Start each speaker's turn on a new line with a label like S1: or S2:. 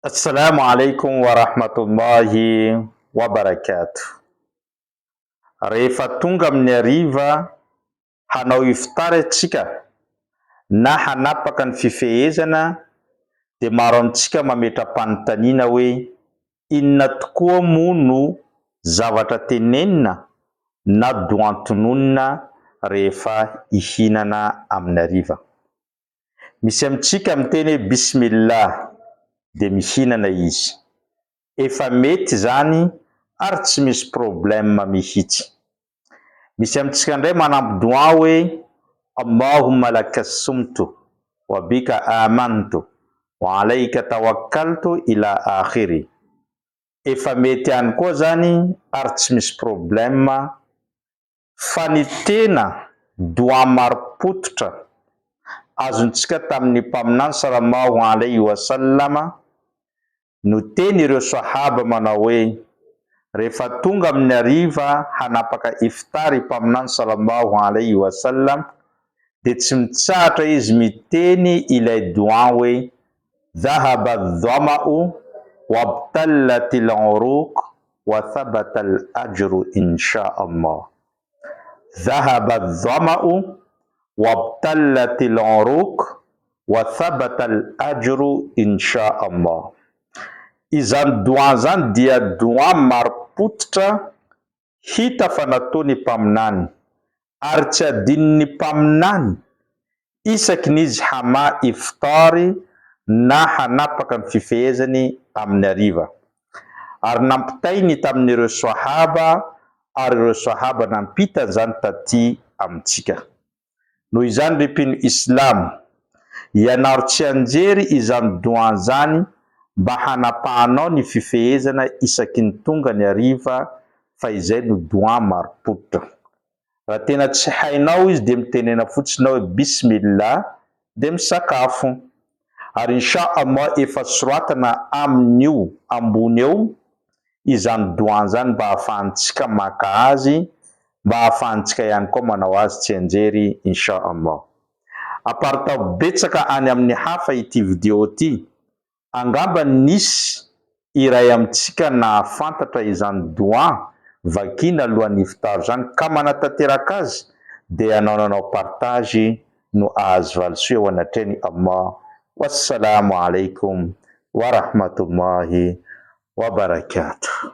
S1: Assalamu alaikum wa rahmatullahi wa barakatuh. Rehefa tonga amin'ny hariva hanao iftara antsika na hanapaka ny fifehezana dia maro amintsika mametra-panontaniana hoe inona tokoa moa no zavatra tenenina na doantononina rehefa ihinana amin'ny hariva. Misy amintsika miteny hoe bismillah dia mihinana izy. Efa mety zany ary tsy misy problème mihitsy. Misy amintsika indray manampy doa hoe Allahumma laka sumtu wa bika amantu wa alayka tawakkaltu ila akhiri. Efa mety ihany koa zany ary tsy misy problème fa ny tena doa marim-pototra azontsika tamin'ny mpaminany sallallahu alayhi wa sallama no teny ireo sahaba manao hoe rehefa tonga amin'ny hariva hanapaka iftary mpaminany sallallahu alayhi wa sallam dia tsy mitsahatra izy miteny ilay doa hoe dhahaba dhama'u wabtallat al-uruq wa thabata al-ajru insha Allah. Dhahaba dhama'u wabtallat al-uruq wa thabata al-ajru insha Allah. Izany doa zany dia doa marim-pototra hita fa nataony mpaminany ary tsy adin'ny mpaminany isaky n'izy hama iftary na hanapaka ny fifehezany amin'ny hariva. Ary nampitainy tamin'ireo sahaba ary ireo sahaba nampita zany taty amintsika. Noho izany ripino Islam, ianaro tsy anjery izany doa zany mba hanapahanao ny fifehezana isaky ny tonga ny hariva fa izay no doa marim-pototra. Raha tena tsy hainao izy dia mitenena fotsiny hoe bismillah dia misakafo. Ary insha Allah efa soratana amin'io ambony eo izany doa zany mba hahafahantsika maka azy, mba hahafahantsika ihany koa manao azy tsy anjery insha Allah. Aparitao betsaka any amin'ny hafa ity video ity, angamba nisy iray amintsika nahafantatra izany doa vakina alohan'ny iftara zany ka manatanteraka azy dia anao partage no ahazo valisoa eo anatrehany Allah. Wassalamu alaikum wa rahmatullahi wa barakatuh.